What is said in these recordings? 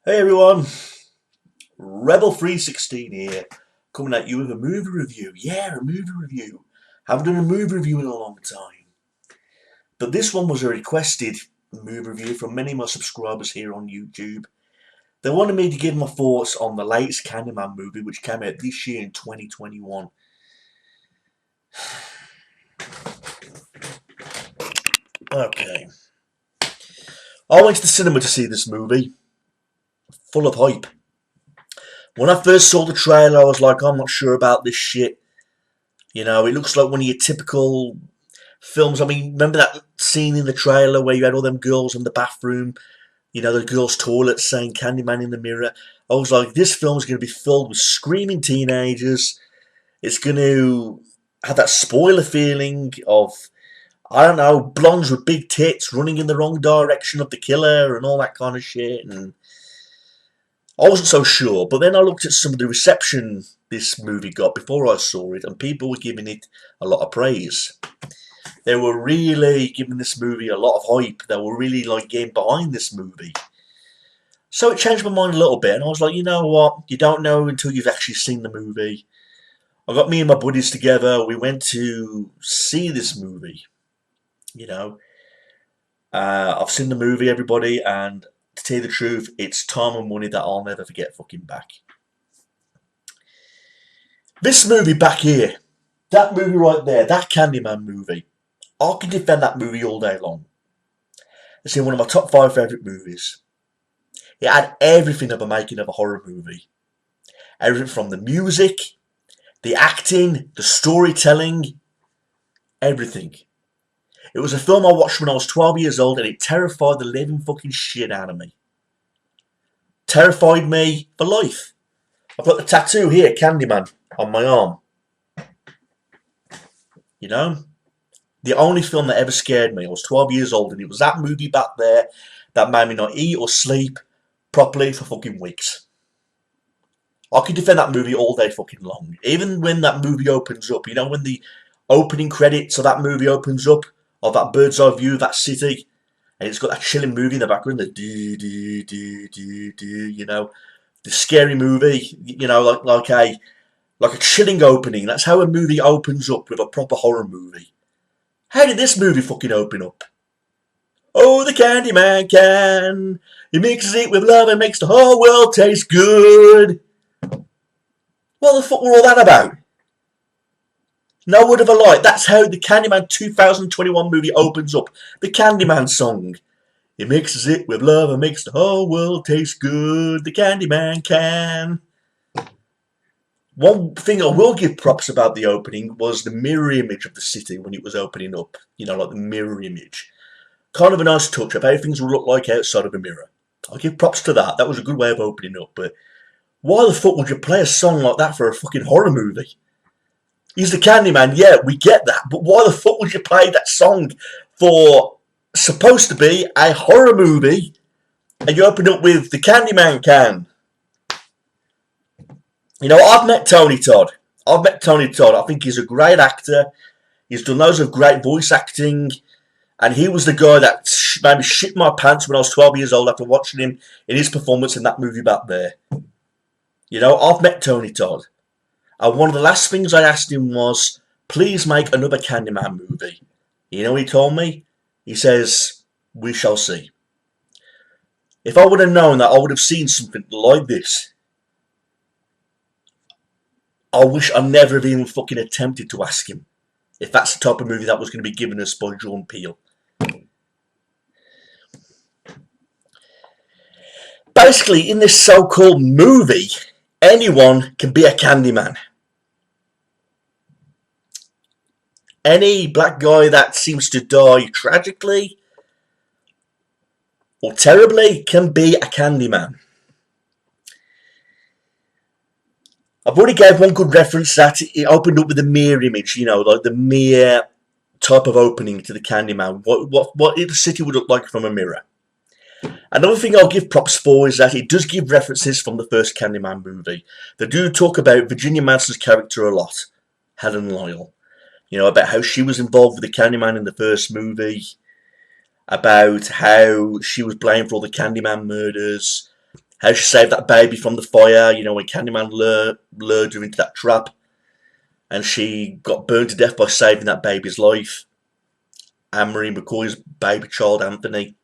Hey everyone, Rebel316 here, coming at you with a movie review. Yeah, a movie review. Haven't done a movie review in a long time. But this one was a requested movie review from many of my subscribers here on YouTube. They wanted me to give my thoughts on the latest Candyman movie, which came out this year in 2021. Okay. I went to the cinema to see this movie, full of hype. When I first saw the trailer, I was like, I'm not sure about this shit. You know, it looks like one of your typical films. I mean, remember that scene in the trailer where you had all them girls in the bathroom, you know, the girls' toilet saying Candyman in the mirror? I was like, this film's going to be filled with screaming teenagers. It's going to have that spoiler feeling of, I don't know, blondes with big tits running in the wrong direction of the killer and all that kind of shit. And I wasn't so sure, but then I looked at some of the reception this movie got before I saw it, and people were giving it a lot of praise. They were really giving this movie a lot of hype. They were really like getting behind this movie. So it changed my mind a little bit, and I was like, you know what? You don't know until you've actually seen the movie. I got me and my buddies together. We went to see this movie. You know, I've seen the movie, everybody, and to tell you the truth, it's time and money that I'll never forget fucking back. This movie back here, that movie right there, that Candyman movie, I can defend that movie all day long. It's in one of my top 5 favourite movies. It had everything of a making of a horror movie. Everything from the music, the acting, the storytelling, everything. It was a film I watched when I was 12 years old, and it terrified the living fucking shit out of me. Terrified me for life. I've got the tattoo here, Candyman, on my arm. You know? The only film that ever scared me. I was 12 years old, and it was that movie back there that made me not eat or sleep properly for fucking weeks. I could defend that movie all day fucking long. Even when that movie opens up, you know, when the opening credits of that movie opens up, of that bird's eye view of that city, and it's got that chilling movie in the background, the do, you know, the scary movie, you know, like a chilling opening. That's how a movie opens up with a proper horror movie. How did this movie fucking open up? Oh, the Candyman can. He mixes it with love and makes the whole world taste good. What the fuck were all that about? No word of a lie. That's how the Candyman 2021 movie opens up. The Candyman song. He mixes it with love and makes the whole world taste good. The Candyman can. One thing I will give props about the opening was the mirror image of the city when it was opening up. You know, like the mirror image. Kind of a nice touch of how things will look like outside of a mirror. I'll give props to that. That was a good way of opening up. But why the fuck would you play a song like that for a fucking horror movie? He's the Candyman, yeah, we get that. But why the fuck would you play that song for supposed to be a horror movie and you open up with the Candyman can? You know, I've met Tony Todd. I think he's a great actor. He's done loads of great voice acting. And he was the guy that made me shit my pants when I was 12 years old after watching him in his performance in that movie back there. You know, I've met Tony Todd. And one of the last things I asked him was, please make another Candyman movie. You know what he told me? He says, we shall see. If I would have known that I would have seen something like this, I wish I never have even fucking attempted to ask him if that's the type of movie that was going to be given us by Jordan Peele. Basically, in this so-called movie, anyone can be a Candyman. Any black guy that seems to die tragically or terribly can be a Candyman. I've already gave one good reference that it opened up with a mirror image, you know, like the mirror type of opening to the Candyman. What the city would look like from a mirror. Another thing I'll give props for is that it does give references from the first Candyman movie. They do talk about Virginia Madsen's character a lot, Helen Lyle. You know, about how she was involved with the Candyman in the first movie, about how she was blamed for all the Candyman murders, How she saved that baby from the fire, you know, when Candyman lured her into that trap. And she got burned to death by saving that baby's life. Anne-Marie McCoy's baby child, Anthony.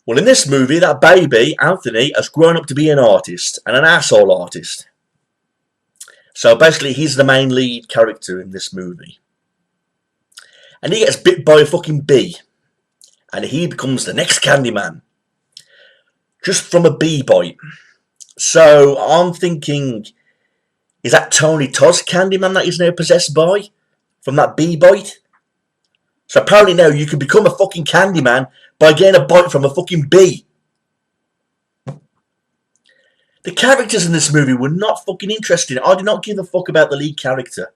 Well, in this movie, that baby, Anthony, has grown up to be an artist, and an asshole artist. So basically, he's the main lead character in this movie. And he gets bit by a fucking bee. And he becomes the next Candyman. Just from a bee bite. So I'm thinking, is that Tony Todd's Candyman that he's now possessed by? From that bee bite? So apparently now you can become a fucking Candyman by getting a bite from a fucking bee. The characters in this movie were not fucking interesting. I did not give a fuck about the lead character.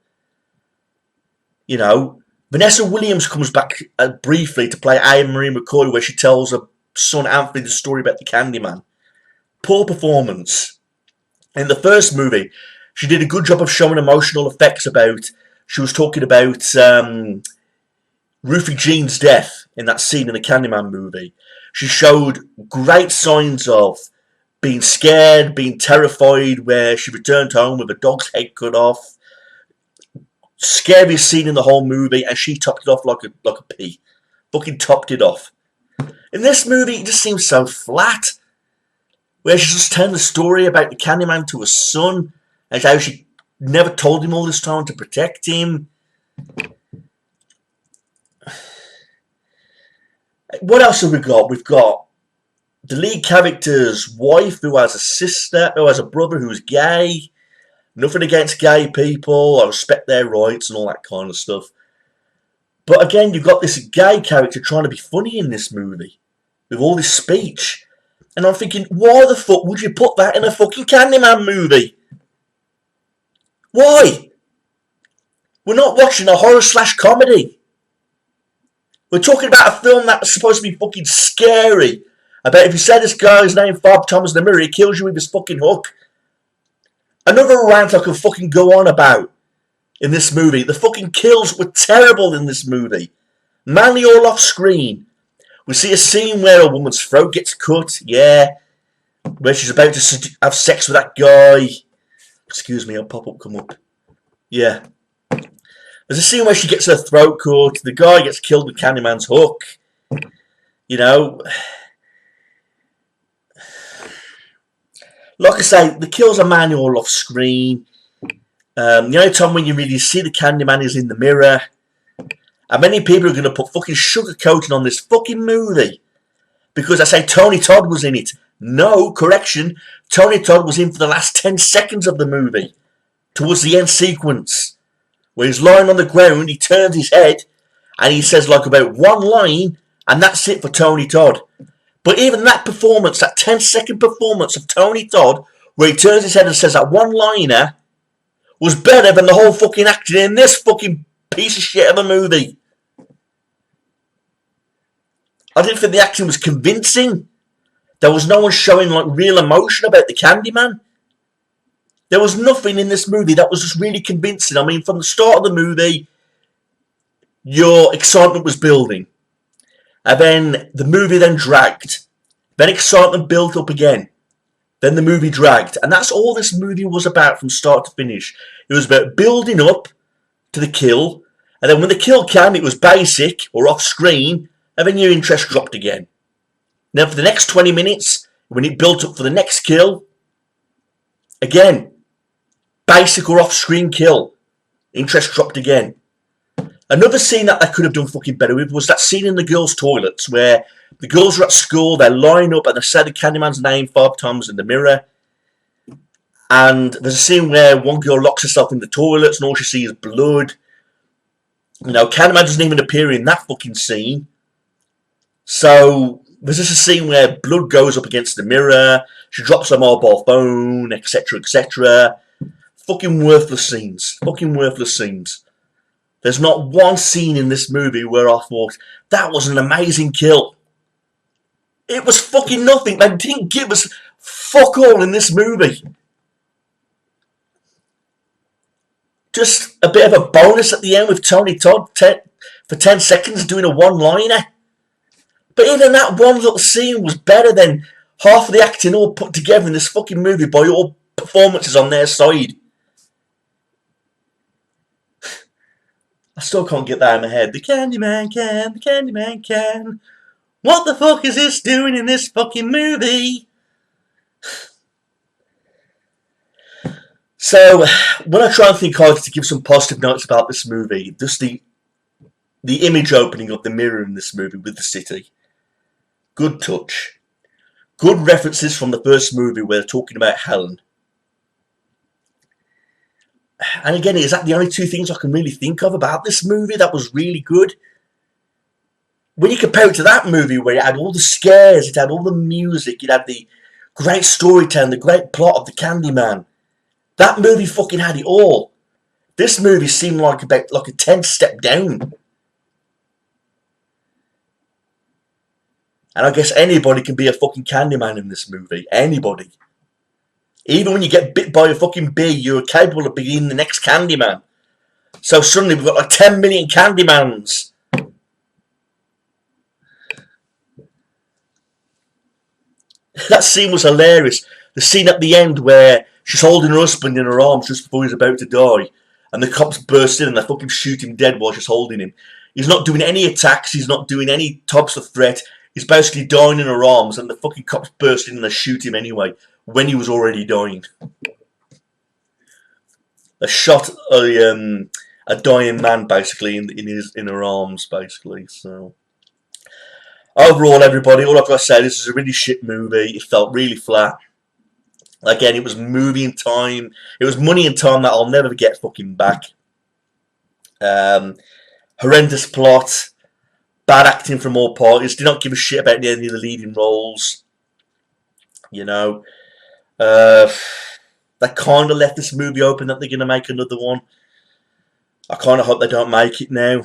You know, Vanessa Williams comes back briefly to play Anne-Marie McCoy, where she tells her son Anthony the story about the Candyman. Poor performance. In the first movie, she did a good job of showing emotional effects about... She was talking about Ruthie Jean's death in that scene in the Candyman movie. She showed great signs of being scared, being terrified, where she returned home with a dog's head cut off. Scariest scene in the whole movie, and she topped it off like a pea. Fucking topped it off. In this movie, it just seems so flat. Where she's just telling the story about the Candyman to her son, and how she never told him all this time to protect him. What else have we got? We've got the lead character's wife, who has a sister, who has a brother who's gay. Nothing against gay people. I respect their rights and all that kind of stuff. But again, you've got this gay character trying to be funny in this movie. With all this speech. And I'm thinking, why the fuck would you put that in a fucking Candyman movie? Why? We're not watching a horror/comedy. We're talking about a film that's supposed to be fucking scary. About if you say this guy's name, Bob Thomas in the mirror, he kills you with his fucking hook. Another rant I could fucking go on about in this movie. The fucking kills were terrible in this movie. Mainly all off screen. We see a scene where a woman's throat gets cut, yeah. Where she's about to have sex with that guy. Excuse me, I'll come up. Yeah. There's a scene where she gets her throat cut. The guy gets killed with Candyman's hook. You know. Like I say, the kills are manual off screen. The only time when you really see the Candyman is in the mirror. And many people are going to put fucking sugar coating on this fucking movie. Because I say Tony Todd was in it. No, correction. Tony Todd was in for the last 10 seconds of the movie. Towards the end sequence. Where he's lying on the ground, he turns his head. And he says like about one line. And that's it for Tony Todd. But even that performance, that 10-second performance of Tony Todd, where he turns his head and says that one-liner, was better than the whole fucking acting in this fucking piece of shit of a movie. I didn't think the acting was convincing. There was no one showing like real emotion about the Candyman. There was nothing in this movie that was just really convincing. I mean, from the start of the movie, your excitement was building. And then the movie then dragged. Then excitement built up again. Then the movie dragged. And that's all this movie was about from start to finish. It was about building up to the kill. And then when the kill came, it was basic or off screen. And then your interest dropped again. Then for the next 20 minutes, when it built up for the next kill, again, basic or off screen kill. Interest dropped again. Another scene that I could have done fucking better with was that scene in the girls' toilets where the girls are at school, they're lining up and they say the Candyman's name 5 times in the mirror. And there's a scene where one girl locks herself in the toilets and all she sees is blood. You know, Candyman doesn't even appear in that fucking scene. So there's just a scene where blood goes up against the mirror, she drops her mobile phone, etc., etc. Fucking worthless scenes. Fucking worthless scenes. There's not one scene in this movie where I thought, that was an amazing kill. It was fucking nothing. They didn't give us fuck all in this movie. Just a bit of a bonus at the end with Tony Todd for 10 seconds doing a one-liner. But even that one little scene was better than Half of the acting all put together in this fucking movie by all performances on their side. I still can't get that in my head. The Candyman can, the Candyman can. What the fuck is this doing in this fucking movie? So, when I try and think hard to give some positive notes about this movie, just the image opening of the mirror in this movie with the city. Good touch. Good references from the first movie where they're talking about Helen. And again, is that the only two things I can really think of about this movie that was really good? When you compare it to that movie where it had all the scares, it had all the music, it had the great storytelling, the great plot of the Candyman. That movie fucking had it all. This movie seemed like a 10th step down. And I guess anybody can be a fucking Candyman in this movie. Anybody. Even when you get bit by a fucking bee, you're capable of being the next Candyman. So suddenly we've got like 10 million Candymans. That scene was hilarious. The scene at the end where she's holding her husband in her arms just before he's about to die. And the cops burst in and they fucking shoot him dead while she's holding him. He's not doing any attacks. He's not doing any types of threat. He's basically dying in her arms and the fucking cops burst in and they shoot him anyway. When he was already dying. They shot a dying man basically in her arms basically. So overall, everybody, all I've got to say, this is a really shit movie. It felt really flat. Again, it was movie and time. It was money and time that I'll never get fucking back. Horrendous plot. Bad acting from all parties. Did not give a shit about any of the leading roles. You know. They kind of left this movie open that they're going to make another one. I kind of hope they don't make it now.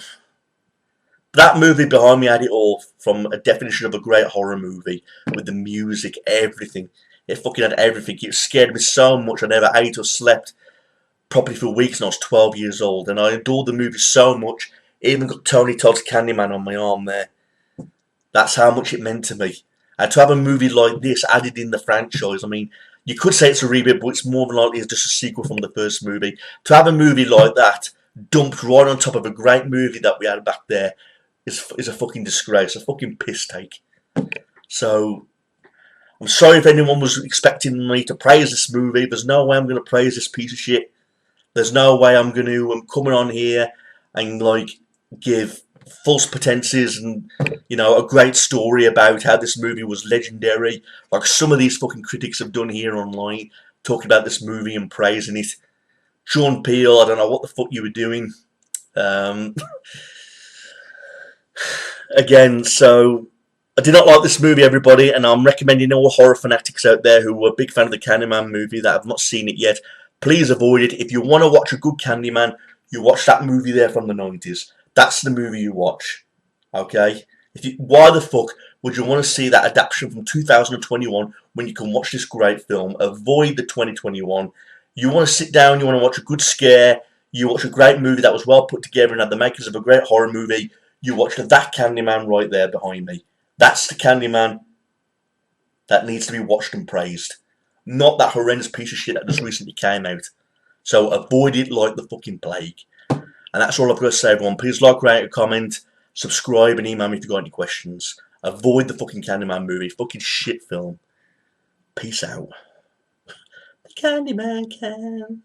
That movie behind me had it all, from a definition of a great horror movie, with the music, everything. It fucking had everything. It scared me so much I never ate or slept properly for weeks when I was 12 years old. And I adored the movie so much, it even got Tony Todd's Candyman on my arm there. That's how much it meant to me. And to have a movie like this added in the franchise, I mean, you could say it's a reboot, but it's more than likely just a sequel from the first movie. To have a movie like that dumped right on top of a great movie that we had back there is a fucking disgrace, a fucking piss take. So, I'm sorry if anyone was expecting me to praise this movie. There's no way I'm going to praise this piece of shit. There's no way I'm going to come on here and like give false pretenses and, you know, a great story about how this movie was legendary, like some of these fucking critics have done here online, talking about this movie and praising it. Sean Peele, I don't know what the fuck you were doing. Again, so I did not like this movie, everybody, and I'm recommending all horror fanatics out there who were a big fan of the Candyman movie that have not seen it yet, please avoid it. If you want to watch a good Candyman, you watch that movie there from the 90s. That's the movie you watch, okay? Why the fuck would you want to see that adaptation from 2021 when you can watch this great film? Avoid the 2021. You want to sit down, you want to watch a good scare, you watch a great movie that was well put together and had the makers of a great horror movie, you watch that Candyman right there behind me. That's the Candyman that needs to be watched and praised. Not that horrendous piece of shit that just recently came out. So avoid it like the fucking plague. And that's all I've got to say, everyone. Please like, rate, comment, subscribe, and email me if you've got any questions. Avoid the fucking Candyman movie. Fucking shit film. Peace out. The Candyman can.